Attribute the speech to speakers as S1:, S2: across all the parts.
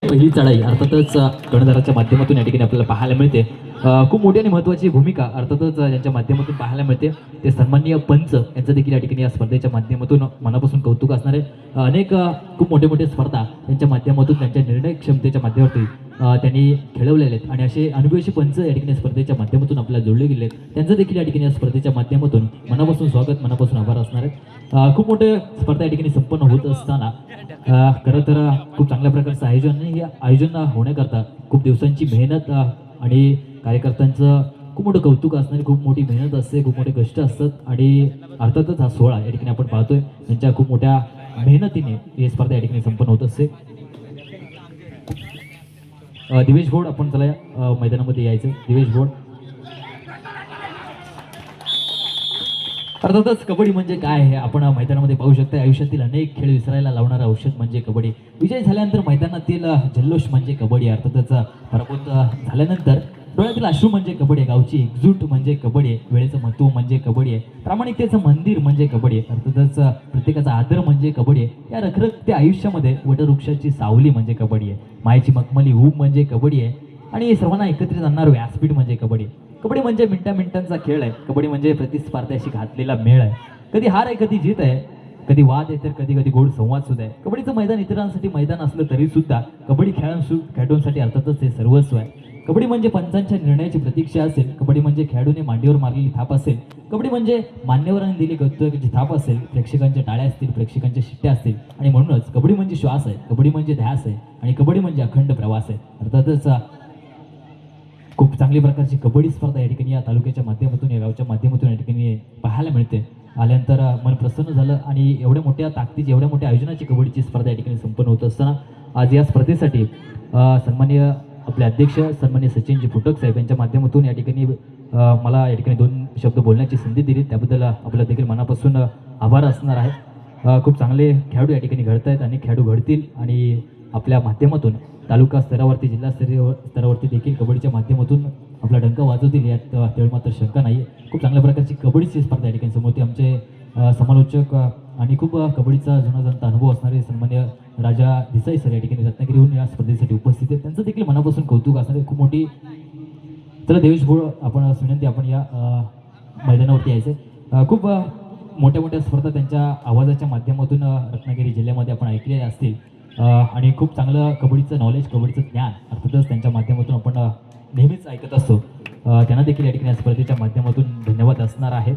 S1: पहिली चढाई अर्थातच कर्णधाराच्या माध्यमातून या ठिकाणी आपल्याला पाहायला मिळते. खूप मोठी आणि महत्त्वाची भूमिका अर्थातच ज्यांच्या माध्यमातून पाहायला मिळते ते सन्माननीय पंच यांचं देखील या ठिकाणी या स्पर्धेच्या माध्यमातून मनापासून कौतुक असणारे. अनेक खूप मोठे मोठे स्पर्धा त्यांच्या माध्यमातून त्यांच्या निर्णय क्षमतेच्या माध्यमावरती त्यांनी खेळवलेले आहेत आणि असे अनुभवी पंच या ठिकाणी स्पर्धेच्या माध्यमातून आपल्याला जोडले गेले आहेत. त्यांचं देखील या ठिकाणी या स्पर्धेच्या माध्यमातून मनापासून स्वागत, मनापासून आभार असणार आहेत. खूप मोठे स्पर्धा या ठिकाणी संपन्न होत असताना खरं तर खूप चांगल्या प्रकारचं आयोजन आणि हे आयोजन होण्याकरता खूप दिवसांची मेहनत आणि कार्यकर्त्यांचं खूप मोठं कौतुक असणारी खूप मोठी मेहनत असते, खूप मोठे कष्ट असतात आणि अर्थातच हा सोहळा या ठिकाणी आपण पाहतोय त्यांच्या खूप मोठ्या मेहनतीने ही स्पर्धा या ठिकाणी संपन्न होत असते. दिवेश घोड आपण चला मैदानामध्ये यायचं. दिवेश घोड अर्थातच कबड्डी म्हणजे काय हे आपण मैदानामध्ये पाहू शकता. आयुष्यातील अनेक खेळ विसरायला लावणारं औषध म्हणजे कबड्डी. विजय झाल्यानंतर मैदानातील जल्लोष म्हणजे कबड्डी. अर्थातच पराभूत झाल्यानंतर डोळ्यातील अश्रू म्हणजे कबड्डी, गावची एकजूट म्हणजे कबड्डी, वेळेचं महत्त्व म्हणजे कबड्डी आहे, प्रामाणिकतेचं मंदिर म्हणजे कबड्डी, अर्थातच प्रत्येकाचा आदर म्हणजे कबड्डी आहे. या रखरखत्या आयुष्यामध्ये वटवृक्षाची सावली म्हणजे कबड्डी आहे, मायेची मखमली ऊब म्हणजे कबड्डी आहे आणि सर्वांना एकत्रित आणणारं व्यासपीठ म्हणजे कबड्डी. कबड्डी म्हणजे मिनिटांचा खेळ आहे. कबड्डी म्हणजे प्रतिस्पर्ध्याशी घातलेला मेळ आहे. कधी हार आहे, कधी जीत आहे, कधी वाद आहे तर कधी कधी गोड संवाद सुद्धा आहे. कबड्डीचं मैदान इतरांसाठी मैदान असलं तरी सुद्धा कबड्डी खेळाडूंसाठी अर्थातच हे सर्वस्व आहे. कबड्डी म्हणजे पंचांच्या निर्णयाची प्रतीक्षा असेल, कबड्डी म्हणजे खेळाडूने मांडीवर मारलेली थाप असेल, कबड्डी म्हणजे मान्यवरांनी दिली गौतुकाची थाप असेल, प्रेक्षकांच्या टाळ्या असतील, प्रेक्षकांच्या शिट्ट्या असतील आणि म्हणूनच कबड्डी म्हणजे श्वास आहे, कबड्डी म्हणजे ध्यास आहे आणि कबड्डी म्हणजे अखंड प्रवास आहे. अर्थातच खूप चांगली प्रकारची कबड्डी स्पर्धा या ठिकाणी या तालुक्याच्या माध्यमातून, या गावच्या माध्यमातून या ठिकाणी पाहायला मिळते. आल्यानंतर मन प्रसन्न झालं आणि एवढ्या मोठ्या ताकदीची, एवढ्या मोठ्या आयोजनाची कबड्डीची स्पर्धा या ठिकाणी संपन्न होत असताना आज या स्पर्धेसाठी सन्माननीय आपले अध्यक्ष सन्माननीय सचिनजी फुटक साहेब यांच्या माध्यमातून या ठिकाणी मला या ठिकाणी 2 शब्द बोलण्याची संधी दिली, त्याबद्दल आपलं देखील मनापासून आभार असणार आहे. खूप चांगले खेळाडू या ठिकाणी घडत आहेत आणि खेळाडू घडतील आणि आपल्या माध्यमातून तालुका स्तरावरती, जिल्हा स्तरावरती देखील कबड्डीच्या माध्यमातून आपला डंका वाजवतील यात तेवढ मात्र शंका नाही. खूप चांगल्या प्रकारची कबड्डीची स्पर्धा या ठिकाणी समोर होती. आमचे समालोचक आणि खूप कबड्डीचा जुना अनुभव असणारे सन्मान्य राजा देसाई सर या ठिकाणी रत्नागिरीहून या स्पर्धेसाठी उपस्थित आहेत. त्यांचं देखील मनापासून कौतुक असणारे खूप मोठी. चला देवेश भोळ आपण विनंती, आपण या मैदानावरती यायचं. खूप मोठ्या मोठ्या स्पर्धा त्यांच्या आवाजाच्या माध्यमातून रत्नागिरी जिल्ह्यामध्ये आपण ऐकलेल्या असतील आणि खूप चांगलं कबड्डीचं नॉलेज, कबड्डीचं ज्ञान अर्थातच त्यांच्या माध्यमातून आपण नेहमीच ऐकत असतो. त्यांना देखील या ठिकाणी स्पर्धेच्या माध्यमातून धन्यवाद असणार आहेत.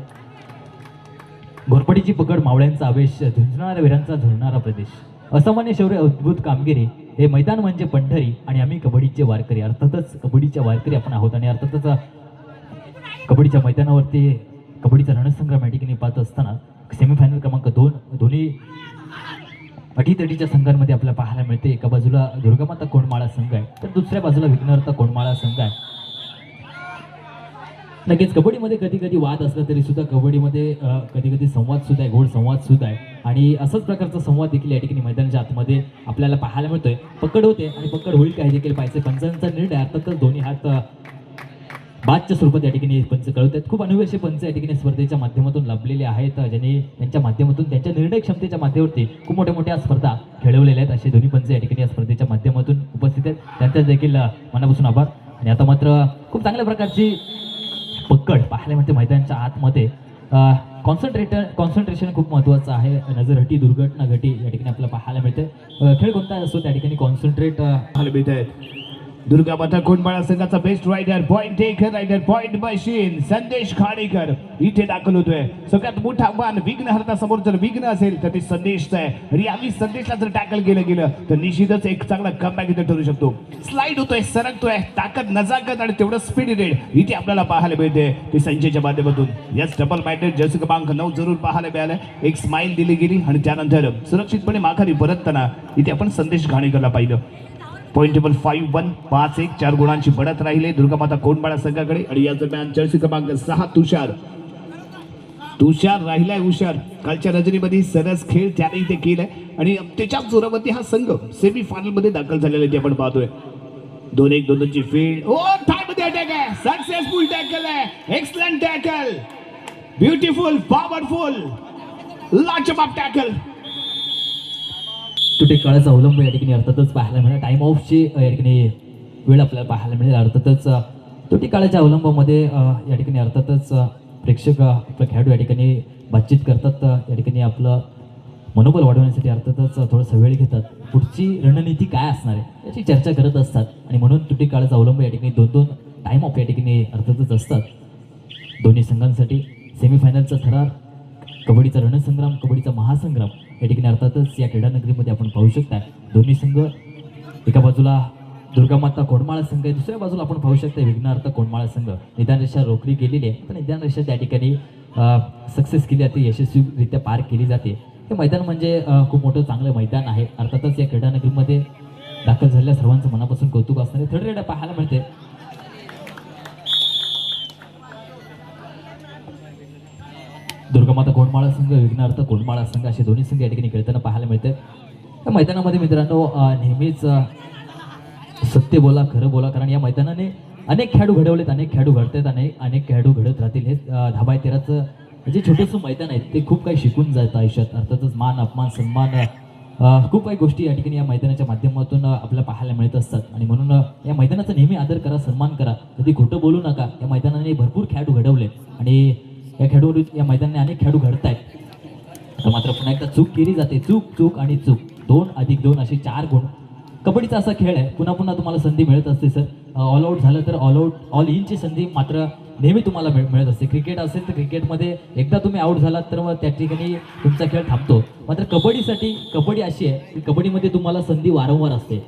S1: घोरपडीची पकड, मावळ्यांचा आवेश, झुंजणाऱ्या वीरांचा झुरणारा प्रदेश, असामान्य शौर्य, अद्भुत कामगिरी, हे मैदान म्हणजे पंढरी आणि आम्ही कबड्डीचे वारकरी. अर्थातच कबड्डीच्या वारकरी आपण आहोत आणि अर्थातच कबड्डीच्या मैदानावरती कबड्डीचा रणसंग्राम या ठिकाणी पाहत असताना सेमीफायनल क्रमांक 2 दोन्ही अटीतटीच्या संघांमध्ये आपल्याला पाहायला मिळते. एका बाजूला दुर्गामाता कोंडमाळा संघ आहे तर दुसऱ्या बाजूला विघ्नहर्ता कोंडमाळा संघ आहे. नक्कीच कबड्डीमध्ये कधी कधी वाद असला तरी सुद्धा कबड्डीमध्ये कधी कधी संवाद सुद्धा आहे, गोड संवाद सुद्धा आहे आणि असाच प्रकारचा संवाद देखील या ठिकाणी मैदानाच्या आतमध्ये आपल्याला पाहायला मिळतोय. पकड होते आणि पकड होईल काही देखील पाहिजे. पंचांचा निर्णय अर्थातच दोन्ही हात बादच्या स्वरूपात या ठिकाणी पंच कळवत आहेत. खूप अनवश्य पंच या ठिकाणी स्पर्धेच्या माध्यमातून लाभलेले आहेत, ज्यांनी त्यांच्या माध्यमातून त्यांच्या निर्णय क्षमतेच्या माध्यमावरती खूप मोठ्या मोठ्या स्पर्धा खेळवलेल्या आहेत. असे दोन्ही पंच या ठिकाणी या स्पर्धेच्या माध्यमातून उपस्थित आहेत, त्यांचा देखील मनापासून आभार. आणि आता मात्र खूप चांगल्या प्रकारची पकड पाहायला मिळते मैदानाच्या आतमध्ये. कॉन्सन्ट्रेशन खूप महत्त्वाचं आहे. नजरहटी, दुर्घटना घटी या ठिकाणी आपल्याला पाहायला मिळते. खेळ कोणता असतो त्या ठिकाणी कॉन्सन्ट्रेट
S2: पाहायला मिळत आहे. दुर्गामाता कोंडमाळा संघाचा best raider, point taker raider, point machine Sandesh Khadekar इथे दाखल होतोय. सगळ्यात मोठा आव्हान विघ्नहर्ता समोर जर विघ्न असेल तर ते संदेशचं आहे आणि यावेळी संदेशला जर टॅकल केलं गेलं तर निश्चितच एक चांगला कमबॅक इथे ठरू शकतो. स्लाइड होतोय, सरकतोय, ताकद, नजाकत आणि तेवढं स्पीड रेड इथे आपल्याला पाहायला मिळते ते संजयच्या माध्यमातून. यस, डबल माइंडेड जर्सी क्रमांक 9 जरूर पाहायला मिळालं. एक स्माइल दिली गेली आणि त्यानंतर सुरक्षितपणे माघारी परतताना इथे आपण संदेश घाणेकरला पाहिलं. पॉईंट टेबल 5-1, 5-1, 4 गुणांची बढत राहिले दुर्गामाता कोंडमाळा संघाकडे. आणि या दरम्यान जर्सी क्रमांक 6 तुषार राहिलाय हुशार. कालच्या रजनीमध्ये सरस खेळ त्याने इथे केलाय आणि त्याच्या जोरावरती हा संघ सेमी फायनल मध्ये दाखल झालेला ते आपण पाहतोय. 2-1, 2-2ची फील्ड. ओ, टाय मध्ये अटॅक आहे, सक्सेसफुल टॅकल आहे, एक्सलंट टॅकल, ब्युटिफुल, पॉवरफुल, लाजवाब टॅकल.
S1: तुटे काळाचा अवलंब या ठिकाणी अर्थातच पाहायला मिळेल. टाइम ऑफची या ठिकाणी वेळ आपल्याला पाहायला मिळेल. अर्थातच तुटे काळाच्या अवलंबामध्ये या ठिकाणी अर्थातच प्रेक्षक आपलं खेळाडू या ठिकाणी बातचीत करतात. या ठिकाणी आपलं मनोबल वाढवण्यासाठी अर्थातच थोडासा वेळ घेतात. पुढची रणनीती काय असणार आहे याची चर्चा करत असतात आणि म्हणून तुटी काळाचा अवलंब या ठिकाणी 2-2 टाइम ऑफ या ठिकाणी अर्थातच असतात दोन्ही संघांसाठी. सेमीफायनलचा थरार, कबड्डीचा रणसंग्राम, कबड्डीचा महासंग्राम या ठिकाणी अर्थातच या क्रीडानगरीमध्ये आपण पाहू शकता. दोन्ही संघ, एका बाजूला दुर्गामाता कोंडमाळा संघ आहे, दुसऱ्या बाजूला आपण पाहू शकता विघ्नार्थ कोंडमाळा संघ. निदान रेषा रोखली गेलेली आहे, पण निदान रेषा त्या ठिकाणी सक्सेस केली जाते, यशस्वीरित्या पार केली जाते. हे मैदान म्हणजे खूप मोठं चांगलं मैदान आहे. अर्थातच या क्रीडानगरीमध्ये दाखल झालेल्या सर्वांचं मनापासून कौतुक असणारे थर्ड रेड पाहायला मिळते. दुर्गामाता कोंडमाळा संघ, विघ्नार्थ कोंडमाळा संघ असे दोन्ही संघ या ठिकाणी खेळताना पाहायला मिळते. या मैदानामध्ये मित्रांनो नेहमीच सत्य बोला, खरं बोला, कारण या मैदानाने अनेक खेळाडू घडवलेत, अनेक खेळाडू घडतात, अनेक खेळाडू घडत राहतील. हे 10x13चं जे छोटंसं मैदान आहे ते खूप काही शिकून जातं आयुष्यात. अर्थातच मान, अपमान, सन्मान, खूप काही गोष्टी या ठिकाणी या मैदानाच्या माध्यमातून आपल्याला पाहायला मिळत असतात आणि म्हणून या मैदानाचा नेहमी आदर करा, सन्मान करा, कधी खोटं बोलू नका. या मैदानाने भरपूर खेळाडू घडवले आणि या खेळाडू या मैदानाने अनेक खेळाडू घडत आहेत. आता मात्र पुन्हा एकदा चूक केली जाते, चूक आणि चूक, 2+2 असे 4 गुण. कबड्डीचा असा खेळ आहे, पुन्हा पुन्हा तुम्हाला संधी मिळत असते सर. ऑल आऊट झालं तर ऑल इनची संधी मात्र नेहमी तुम्हाला मिळत असते. क्रिकेट असेल तर क्रिकेटमध्ये एकदा तुम्ही आऊट झालात तर मग त्या ठिकाणी तुमचा खेळ थांबतो. मात्र कबड्डी अशी आहे की कबड्डीमध्ये तुम्हाला संधी वारंवार असते.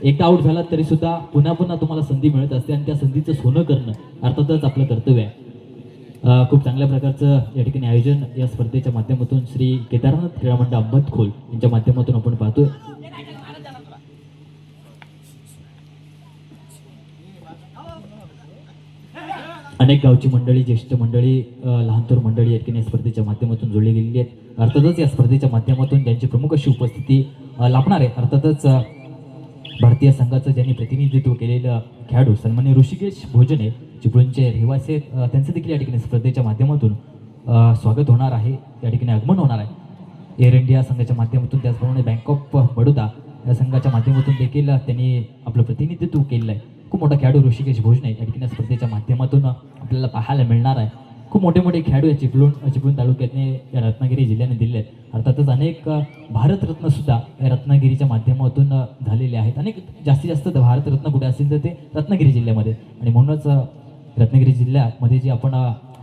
S1: एकदा आऊट झालात तरी सुद्धा पुन्हा पुन्हा तुम्हाला संधी मिळत असते आणि त्या संधीचं सोनं करणं अर्थातच आपलं कर्तव्य आहे. खूप चांगल्या प्रकारचं या ठिकाणी आयोजन या स्पर्धेच्या माध्यमातून श्री केदारनाथ क्रीडा मंडळ अंबतखोल यांच्या माध्यमातून आपण पाहतोय. अनेक गावची मंडळी, ज्येष्ठ मंडळी, लहानथोर मंडळी या ठिकाणी स्पर्धेच्या माध्यमातून जोडली गेलेली आहेत. अर्थातच या स्पर्धेच्या माध्यमातून त्यांची प्रमुख अशी उपस्थिती लाभणार आहे. अर्थातच भारतीय संघाचं ज्यांनी प्रतिनिधित्व केलेलं खेळाडू सन्माननीय ऋषिकेश भोजने, चिपळूणचे रहिवासी आहेत, त्यांचं देखील या ठिकाणी स्पर्धेच्या माध्यमातून स्वागत होणार आहे, या ठिकाणी आगमन होणार आहे. एअर इंडिया संघाच्या माध्यमातून, त्याचप्रमाणे बँक ऑफ बडोदा या संघाच्या माध्यमातून देखील त्यांनी आपलं प्रतिनिधित्व केलेलं आहे. खूप मोठा खेळाडू ऋषिकेश भोजने या ठिकाणी स्पर्धेच्या माध्यमातून आपल्याला पाहायला मिळणार आहे. खूप मोठे मोठे खेळाडू या चिपळूण तालुक्याने या रत्नागिरी जिल्ह्याने दिले आहेत. अर्थातच अनेक भारतरत्नसुद्धा या रत्नागिरीच्या माध्यमातून झालेले आहेत. अनेक जास्तीत जास्त भारतरत्न कुठे असेल तर ते रत्नागिरी जिल्ह्यामध्ये, आणि म्हणूनच रत्नागिरी जिल्ह्यामध्ये जे आपण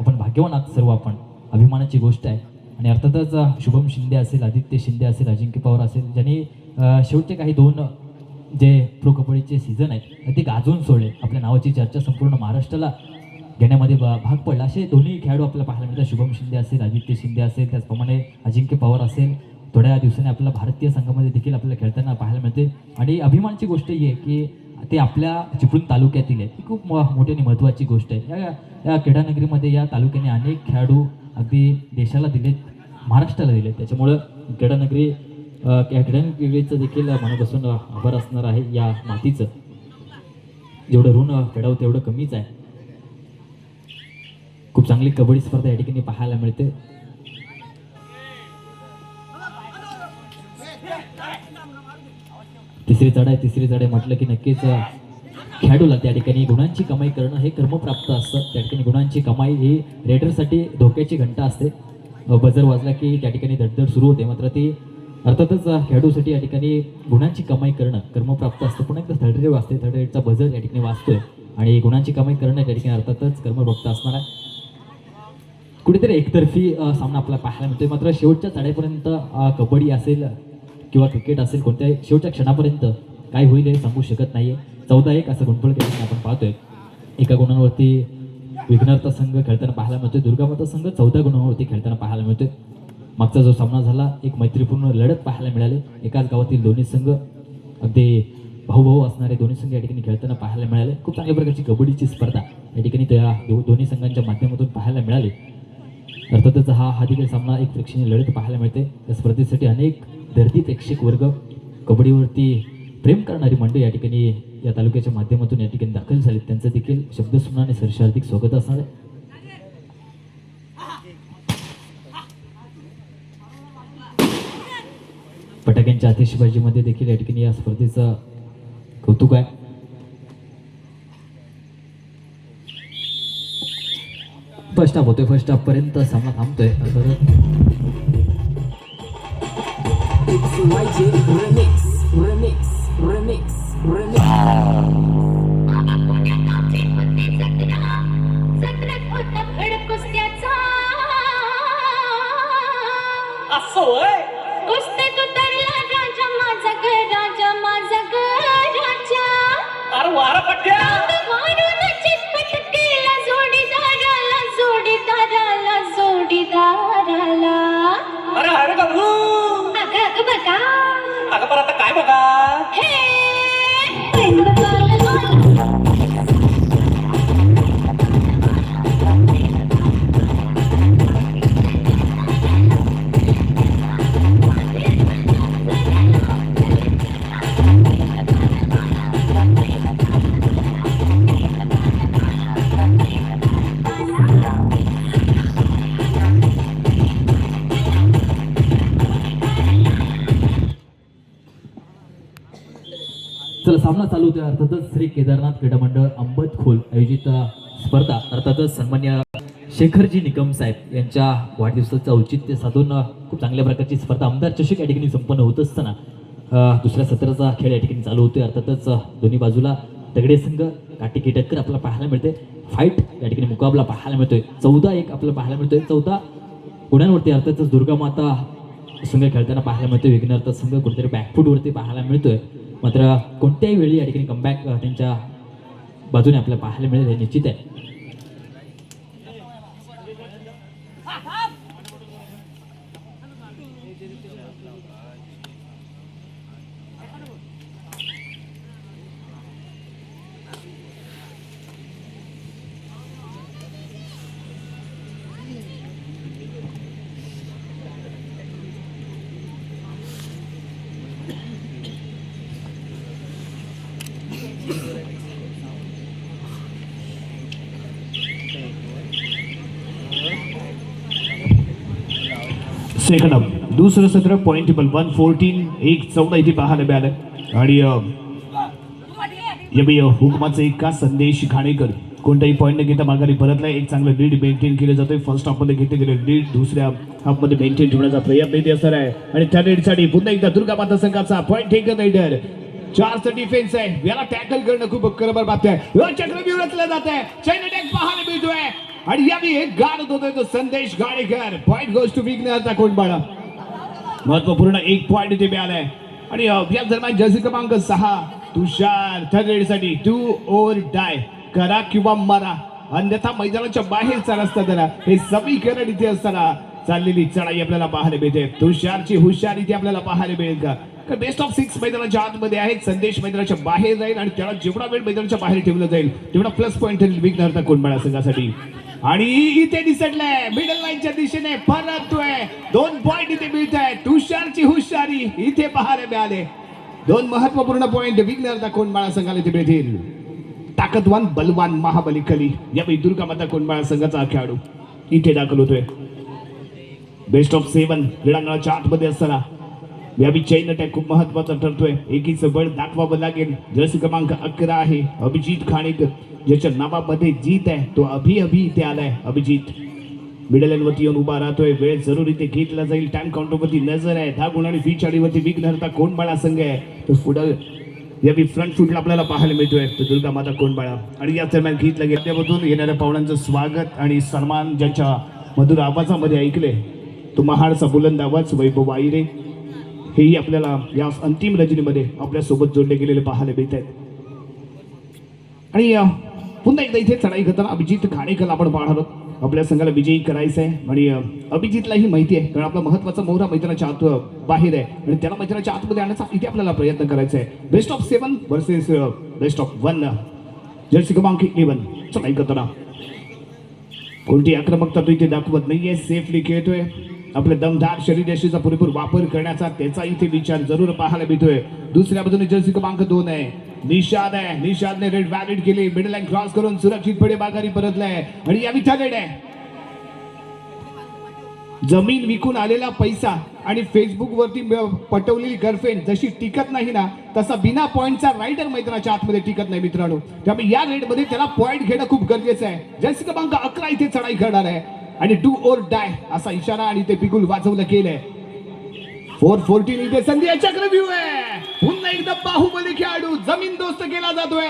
S1: भाग्यवान आहात सर्व, आपण अभिमानाची गोष्ट आहे. आणि अर्थातच शुभम शिंदे असेल, आदित्य शिंदे असेल, अजिंक्य पवार असेल, ज्यांनी शेवटचे काही 2 जे प्रो कबड्डीचे सीझन आहेत ते गाजवून सोडले. आपल्या नावाची चर्चा संपूर्ण महाराष्ट्राला घेण्यामध्ये भाग पडला. असे दोन्ही खेळाडू आपल्याला पाहायला मिळतात. शुभम शिंदे असेल, आदित्य शिंदे असेल, त्याचप्रमाणे अजिंक्य पवार असेल. थोड्या दिवसांनी आपल्याला भारतीय संघामध्ये देखील आपल्याला खेळताना पाहायला मिळते. आणि अभिमानाची गोष्ट ही आहे की ते आपल्या चिपळूण तालुक्यातील आहे. ही खूप मोठी आणि महत्त्वाची गोष्ट आहे. या क्रीडानगरीमध्ये या तालुक्याने अनेक खेळाडू अगदी देशाला दिलेत, महाराष्ट्राला दिलेत. त्याच्यामुळं क्रीडानगरी या क्रीडानगरीचं देखील मनापासून आभार असणार आहे. या मातीचं जेवढं ऋण फेडावं तेवढं कमीच आहे. खूप चांगली कबड्डी स्पर्धा या ठिकाणी पाहायला मिळते. तिसरी चढाई म्हटलं की नक्कीच खेळाडूला त्या ठिकाणी गुणांची कमाई करणं हे कर्मप्राप्त असतं. त्या ठिकाणी गुणांची कमाई ही रेडरसाठी धोक्याची घंटा असते. बजर वाजला की त्या ठिकाणी धडधड सुरू होते. मात्र ती अर्थातच खेळाडूसाठी या ठिकाणी गुणांची कमाई करणं कर्मप्राप्त असतं. पुन्हा एकदा थर्ड रेड वाजते, थर्ड रेडचा बजर या ठिकाणी वाजतोय आणि गुणांची कमाई करणं त्या ठिकाणी अर्थातच कर्मप्राप्त असणार आहे. कुठेतरी एकतर्फी सामना आपल्याला पाहायला मिळतोय. मात्र शेवटच्या चढाईपर्यंत कबड्डी असेल किंवा क्रिकेट असेल, कोणत्याही शेवटच्या क्षणापर्यंत काय होईल हे सांगू शकत नाहीये. 14-1 असं गुणफळ केल्याने आपण पाहतोय. एका गुणांवरती विघ्नार्थ संघ खेळताना पाहायला मिळतोय, दुर्गामाता संघ 14 गुणांवरती खेळताना पाहायला मिळतोय. मागचा जो सामना झाला एक मैत्रीपूर्ण लढत पाहायला मिळाली. एकाच गावातील दोन्ही संघ, अगदी भाऊ असणारे दोन्ही संघ या ठिकाणी खेळताना पाहायला मिळाले. खूप चांगल्या प्रकारची कबड्डीची स्पर्धा या ठिकाणी त्या दोन्ही संघांच्या माध्यमातून पाहायला मिळाली. अर्थातच हा देखील सामना एक प्रेक्षणीय लढत पाहायला मिळते. या स्पर्धेसाठी अनेक दर्दी प्रेक्षक वर्ग, कबड्डीवरती प्रेम करणारी मंडळी या ठिकाणी या तालुक्याच्या माध्यमातून या ठिकाणी दाखल झाले. त्यांचं देखील शब्दसुमनाने सरशार्दिक स्वागत असणार आहे. फटाक्यांच्या त्यांच्या आतिषबाजीमध्ये देखील या ठिकाणी या स्पर्धेचं कौतुक आहे. फर्स्ट हाफ होतोय, फर्स्ट हाफ पर्यंत सामना थांबतोय.
S3: काय बघा
S1: चला सामना चालू होतोय. अर्थातच श्री केदारनाथ क्रीडा मंडळ अंबतखोल आयोजित स्पर्धा, अर्थातच सन्मान्य शेखरजी निकम साहेब यांच्या वाढदिवसाचं औचित्य साधून खूप चांगल्या प्रकारची स्पर्धा आमदार चषक या ठिकाणी संपन्न होत असताना दुसऱ्या सत्राचा खेळ या ठिकाणी चालू होतोय. अर्थातच दोन्ही बाजूला दगडे संघ काटेकी टक्कर आपल्याला पाहायला मिळते. फाईट या ठिकाणी मुकाबला पाहायला मिळतोय. 14-1 आपल्याला पाहायला मिळतोय. 14 गुणांवरती अर्थातच दुर्गा माता संघ खेळताना पाहायला मिळतोय. विघ्नहर्ता संघ कुठेतरी बॅकफूटवरती पाहायला मिळतोय. मात्र कोणत्याही वेळी या ठिकाणी कमबॅक त्यांच्या बाजूने आपल्याला पाहायला मिळेल हे निश्चित आहे.
S2: सेकंड हाफ दुसरं सत्र पॉईंट टेबल 114 इथे पाहायला मिळालं. आणि यावेळी हुकमाचा एक का संदेश खाणेकर कोणताही पॉईंट न घेता माघारी परतला. एक चांगलं लीड मेंटेन केलं जातोय. फर्स्ट हाफमध्ये घेतले गेले लीड दुसऱ्या हाफमध्ये मेंटेन ठेवण्याचा प्रयत्न इथे असणार आहे. आणि त्या लीडसाठी पुन्हा एकदा दुर्गा माता संघाचा पॉईंट टेकन रायडर 4चा डिफेन्स आहे. याला टॅकल करणं खूप बरोबर बात आहे. चक्रव्यूह रचलं जात आहे. चैन अटॅक पाहायला मिळतोय. आणि यावेळी एक गाडत होतोय तो संदेश गाडेकर. पॉईंट गोज टू विघ्नहर्ता कोंडबाळा. महत्वपूर्ण एक पॉईंट इथे मिळालाय. आणि या दरम्यान जर्सी क्रमांक 6 तुषार थर्ड रेडसाठी डू ओर डाय, करा किंवा मरा, अन्यथा मैदानाच्या बाहेरचा रस्ता धरा, हे समीकरण इथे असताना चाललेली चढाई आपल्याला पाहायला मिळते. तुषारची हुशारी इथे आपल्याला पाहायला मिळेल का? बेस्ट ऑफ 6 मैदानाच्या आतमध्ये आहेत. संदेश मैदानाच्या बाहेर जाईल आणि त्याला जेवढा वेळ मैदानाच्या बाहेर ठेवलं जाईल तेवढा प्लस पॉईंट ठरेल विघ्नहर्ता कोंडबाळा संघासाठी. आणि इथे दिसतलंय मिडल लाईनच्या दिशेने परततोय. 2 पॉईंट इथे मिळत आहेत. तुषारची हुशारी इथे पाहायला मिळाले. 2 महत्वपूर्ण पॉईंट विघ्नहर्ता कोंडबाळा संघाला इथे मिळतील. ताकदवान बलवान महाबली कली यावेळी दुर्गा माता कोंडबाळा संघाचा खेळाडू इथे दाखल होतोय. बेस्ट ऑफ 7 क्रीडांगणाच्या आतमध्ये असताना यावेळी चैन अटॅक खूप महत्वाचा ठरतोय. एकीचं बळ दाखवावं लागेल. जर्सी क्रमांक 11 आहे अभिजित खाणेकर, ज्याच्या नावामध्ये जीत आहे. तो अभि इथे आलाय. अभिजित मिडल लाईन वरती येऊन उभा राहतोय. वेळ जरूर इथे घेतला जाईल. टाइम काउंटर वरती नजर आहे. 10 गुण आणि 20 चाळीवरती विघ्नहर्ता कोंडबाळा संघ आहे. तो पुढे यावेळी फ्रंट फुटला आपल्याला पाहायला मिळतोय तो दुर्गा माता कोंडबाळा. आणि या दरम्यान घेतलं गेल्यामधून येणाऱ्या पाहुण्यांचं स्वागत आणि सन्मान ज्यांच्या मधुर आवाजामध्ये ऐकले तो महाडचा बुलंद आवाज वैभव आईरे हेही आपल्याला या अंतिम रजनीमध्ये आपल्या सोबत जोडले गेलेले पाहायला मिळत आहेत. आणि पुन्हा एकदा इथे चढाई करताना अभिजित खाणेकर आपण पाहणार आहोत. आपल्या संघाला विजयी करायचं आहे. आणि अभिजितलाही माहिती आहे कारण आपला महत्वाचा मोहरा मैदानाच्या आत बाहेर आहे आणि त्याला मैदानाच्या आतमध्ये आणण्याचा इथे आपल्याला प्रयत्न करायचा आहे. Best of 7 versus best of 1 Jersey क्रमांक 11 चढाई करताना कोणती आक्रमकता तो इथे दाखवत नाहीये. सेफली खेळतोय. आपल्या दमदार शरीरयष्टीचा पुरेपूर वापर करण्याचा त्याचा इथे विचार जरूर पाहायला मिळतोय. दुसऱ्या बाजूने जर्सी क्रमांक 2 आहे निषाद आहे. निषादने रेड व्हॅलिड केली. मिडल लाईन क्रॉस करून सुरक्षितपणे माघारी परतलाय. आणि या विठा रेड आहे. जमीन विकून आलेला पैसा आणि फेसबुकवरती पटवलेली गर्लफ्रेंड जशी टिकत नाही ना, तसा बिना पॉइंटचा रायडर मैदानाच्या आतमध्ये टिकत नाही मित्रांनो. त्यामुळे या रेडमध्ये त्याला पॉइंट घेणं खूप गरजेचं आहे. जर्सी क्रमांक 11 इथे चढाई करणार आहे आणि डू ओर डाय असा इशारा आणि ते बिगुल वाजवलं गेलंय. 414 इथे संधी चक्रव्यूह आहे. पुन्हा एकदा बाहुबली खेळाडू जमीन दोस्त केला जातोय.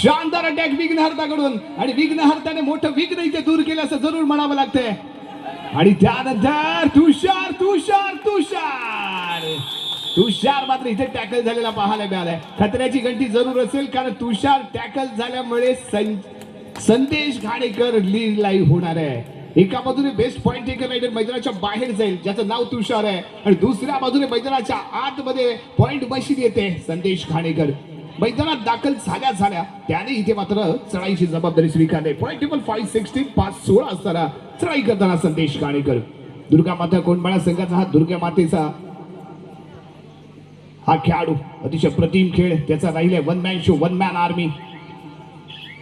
S2: शानदार अटॅक विघ्नहर्ताकडून आणि विघ्नहर्ताने मोठं विघ्न इथे दूर केलं असं जरूर म्हणावं लागतंय. आणि त्यानंतर तुषार तुषार तुषार तुषार मात्र इथे टॅकल झालेला पाहायला मिळालाय. खतऱ्याची घंटी जरूर असेल, कारण तुषार टॅकल झाल्यामुळे संदेश घाणेकर लीड लाईव्ह होणार आहे. एका बाजूने बेस्ट पॉइंट टेकर रायडर मैदानाच्या बाहेर जाईल ज्याचं नाव तुषार आहे, आणि दुसऱ्या बाजूने मैदानाच्या आतमध्ये पॉइंट मशीन येते संदेश घाणेकर. मैदानात दाखल झाल्या त्याने इथे मात्र चढाईची जबाबदारी स्वीकारली. पॉइंट टेबल 516 516 असताना चढाई करताना संदेश घाणेकर. दुर्गा माता कोंडमाळा संघाचा हा दुर्गा मातेचा हा खेळाडू अतिशय प्रतिम खेळ त्याचा राहिलाय. One man show, one man army.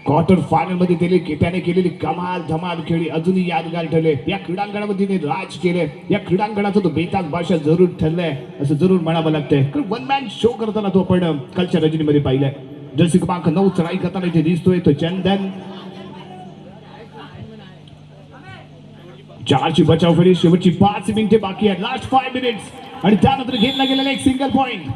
S2: Quarter final मध्ये त्याने केलेली कमाल धमाल खेळी अजूनही यादगार ठरले. या क्रीडांगणामध्ये त्याने राज केले. या क्रीडांगणाचा तो बेताज भाषा जरूर ठरलाय असं जरूर म्हणावं लागतंय. कारण वन मॅन शो करताना तो आपण कालच्या रजनीमध्ये पाहिलाय. जर्सी क्रमांक 9 चढाई करताना इथे दिसतोय तो चंदन. 4ची बचाव फेरी, शेवटची 5 मिनिटे बाकी आहेत. लास्ट 5 मिनिट्स आणि त्यानंतर घेतला गेलेला एक सिंगल पॉइंट.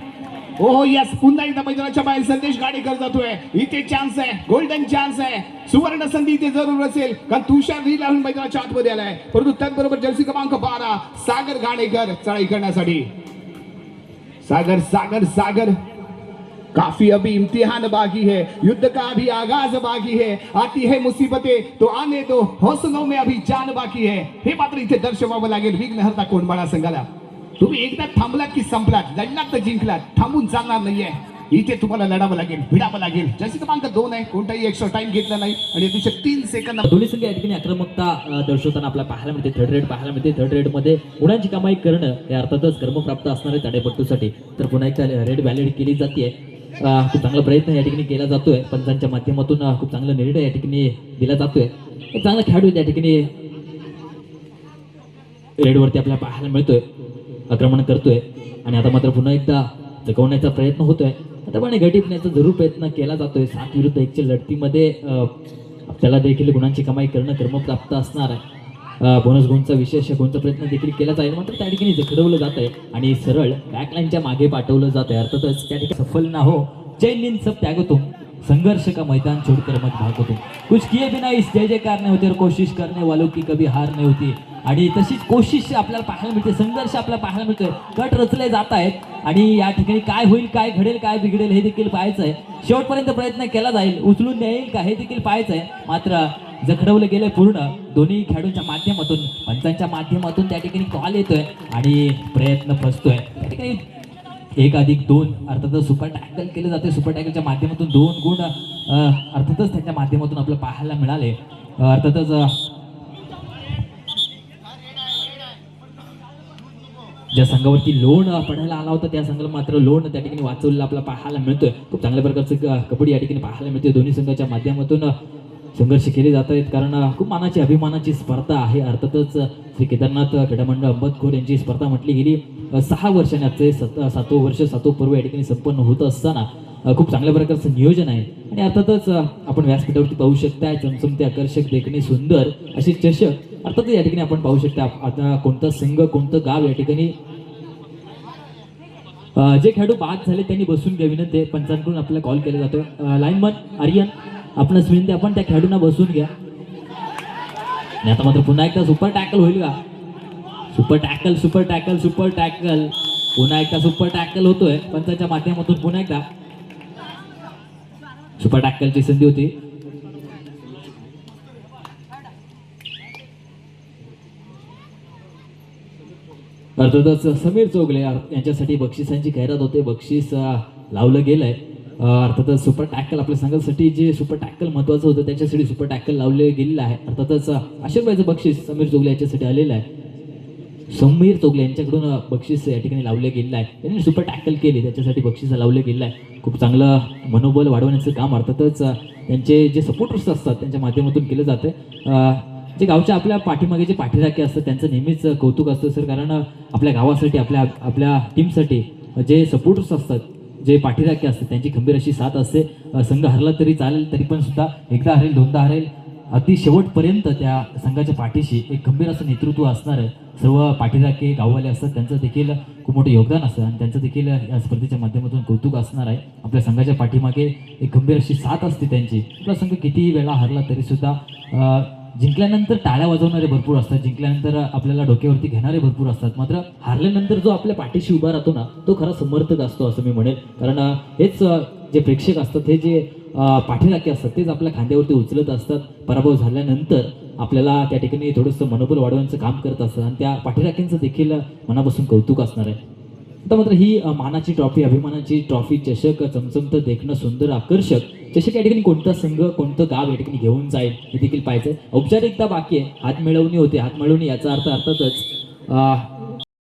S2: ओहो यस, पुन्हा एकदा मैदानाच्या बाहेर संदेश घाणेकर जातोय. इथे चान्स आहे, गोल्डन चान्स आहे, सुवर्ण संधी इथे जरूर असेल, कारण तुषार रील लावून मैदानाच्या आतमध्ये आलाय. परंतु त्याचबरोबर जर्सी क्रमांक 12 सागर घाणेकर चढाई करण्यासाठी. सागर सागर सागर काफी अभी इम्तिहान बाकी है, युद्ध का अभी आगाज बाकी है, आती है मुसीबतें तो आने दो, हौसलों में अभी जान बाकी है. हे मात्र इथे दर्शवावं लागेल विघ्नहर्ता कोंडमाळा संघाला. तुम्ही एकदा थांबलात की संपलात, लढलात तर जिंकलात, थांबून चालणार नाहीये. इथे तुम्हाला लढावं लागेल, भिडावं लागेल. जर्सी क्रमांक 2 आहे, कोणताही एक्स्ट्रा टाइम घेतला नाही आणि अतिशय 3 सेकंद.
S1: दोन्ही संघ या ठिकाणी आक्रमकता दर्शवताना आपल्याला पाहायला मिळते. थर्ड रेड पाहायला मिळते. थर्ड रेड मध्ये उडांची कमाई करणं हे अर्थातच कर्मप्राप्त असणारे तडेपट्टूसाठी तर पुन्हा एकदा रेड व्हॅलिड केली जाते. खूप चांगला प्रयत्न या ठिकाणी केला जातोय. पंचांच्या माध्यमातून खूप चांगला निर्णय या ठिकाणी दिला जातोय. एक चांगला खेळाडू त्या ठिकाणी रेडवरती आपल्याला पाहायला मिळतोय, आक्रमण करतोय आणि आता मात्र पुन्हा एकदा जगवण्याचा प्रयत्न होतोय. त्याप्रमाणे गट टिपण्याचा जरूर प्रयत्न केला जातोय. 7 विरुद्ध 1च्या लढतीमध्ये आपल्याला देखील गुणांची कमाई करणं कर्मप्राप्त असणार आहे. बोनस गुणचा विशेष गुणचा प्रयत्न देखील केला जाईल, मात्र त्या ठिकाणी जखडवलं जात आहे आणि सरळ बॅकलाईनच्या मागे पाठवलं जात आहे. अर्थातच त्या ठिकाणी सफल ना हो चैन सब त्यागो तुम, संघर्ष का मैदान छोड़कर मत भागो तुम, कुछ किए बिना इस जय जयकार नहीं होते और कोशिश करने वालों की कभी हार नहीं होती. आणि तशीच कोशिश आपल्याला पाहायला मिळते, संघर्ष आपल्याला पाहायला मिळतोय. गट रचले जात आहेत आणि या ठिकाणी काय होईल, काय घडेल, काय बिघडेल हे देखील पाहायचं आहे. शेवटपर्यंत प्रयत्न केला जाईल, उचलून येईल का हे देखील पाहायचं आहे. मात्र जखडवलं गेलंय पूर्ण. दोन्ही खेळाडूंच्या माध्यमातून, पंचांच्या माध्यमातून त्या ठिकाणी कॉल येतोय आणि प्रयत्न फसतोय. त्या ठिकाणी 1+2 अर्थातच सुपर टॅकल केले जाते. सुपर टॅकलच्या माध्यमातून 2 गुण अर्थातच त्यांच्या माध्यमातून आपल्याला पाहायला मिळाले. अर्थातच ज्या संघावरती लोन पडायला आला होता त्या संघाला मात्र लोन त्या ठिकाणी वाचवलेला आपल्याला पाहायला मिळतोय. खूप चांगल्या प्रकारचं कबड्डी या ठिकाणी पाहायला मिळते. दोन्ही संघाच्या माध्यमातून संघर्ष केले जात आहेत, कारण खूप मानाची अभिमानाची स्पर्धा आहे. अर्थातच श्री केदारनाथ क्रीडा मंडळ अंबतखोर यांची स्पर्धा म्हटली गेली. 6 वर्षांचे 7वं वर्ष 7वं पर्व या ठिकाणी संपन्न होत असताना खूप चांगल्या प्रकारचं नियोजन आहे. आणि अर्थातच आपण व्यासपीठावरती पाहू शकता चमचमते आकर्षक देखणे सुंदर असे चषक अर्थातच या ठिकाणी आपण पाहू शकता. आता कोणता संघ कोणतं गाव या ठिकाणी जे खेळाडू बाद झाले त्यांनी बसून घ्या विनंती. पंचांकडून आपल्याला कॉल केला जातोय. लाईनमन आर्यन आपणास विनंती, आपण त्या खेळाडूंना बसून घ्या. आणि आता मात्र पुन्हा एकदा सुपर टॅकल होईल का? Super tackle super tackle super tackle पुन्हा एकदा सुपर टॅकल होतोय पंचांच्या माध्यमातून. पुन्हा एकदा सुपर टॅकलची संधी होती. अर्थातच समीर चौगले यांच्यासाठी बक्षिसांची जाहिरात होते. बक्षीस लावलं गेलंय. अर्थातच सुपर टॅकल आपल्या संघासाठी जे सुपर टॅकल महत्वाचं होतं त्याच्यासाठी सुपर टॅकल लावले गेलेलं आहे. अर्थातच आशीर्वादाचं बक्षीस समीर चौगले यांच्यासाठी आलेलं आहे. समीर चौगले यांच्याकडून बक्षीस या ठिकाणी लावले गेलेलं आहे. त्यांनी सुपर टॅकल केली त्याच्यासाठी बक्षीस लावले गेलेलं आहे. खूप चांगलं मनोबल वाढवण्याचं काम अर्थातच त्यांचे जे सपोर्टर्स असतात त्यांच्या माध्यमातून केलं जातं. जे गावच्या आपल्या पाठीमागे जे पाठीराखे असतात त्यांचं नेहमीच कौतुक असतं सर, कारण आपल्या गावासाठी आपल्या आपल्या टीमसाठी जे सपोर्टर्स असतात, जे पाठीराखे असतात त्यांची खंबीर अशी साथ असते. संघ हरला तरी चालेल, तरी पण सुद्धा एकदा हरेल दोनदा हरेल, अगदी शेवटपर्यंत त्या संघाच्या पाठीशी एक गंभीर असं नेतृत्व असणार आहे. सर्व पाठीराखे गाववाले असतात, त्यांचं देखील खूप मोठं योगदान असतं आणि त्यांचं देखील या स्पर्धेच्या माध्यमातून कौतुक असणार आहे. आपल्या संघाच्या पाठीमागे एक गंभीर अशी साथ असते त्यांची. आपला संघ कितीही वेळा हरला तरीसुद्धा जिंकल्यानंतर टाळ्या वाजवणारे भरपूर असतात, जिंकल्यानंतर आपल्याला डोक्यावरती घेणारे भरपूर असतात, मात्र हारल्यानंतर जो आपल्या पाठीशी उभा राहतो ना तो खरा समर्थक असतो असं मी म्हणेल. कारण हेच जे प्रेक्षक असतात, हे जे पाठीराखे असतात तेच आपल्या खांद्यावरती उचलत असतात. पराभव झाल्यानंतर आपल्याला त्या ठिकाणी थोडंसं मनोबल वाढवण्याचं काम करत असतात आणि त्या पाठीराख्यांचं देखील मनापासून कौतुक असणार आहे. आता मात्र ही मानाची ट्रॉफी, अभिमानाची ट्रॉफी, चषक चमचमतं देखणं सुंदर आकर्षक चषक या ठिकाणी कोणता संघ कोणतं गाव या ठिकाणी घेऊन जाईल हे देखील पाहायचं. औपचारिकता बाकी आहे, हात मिळवणी होते. हात मिळवणी याचा अर्थ अर्थातच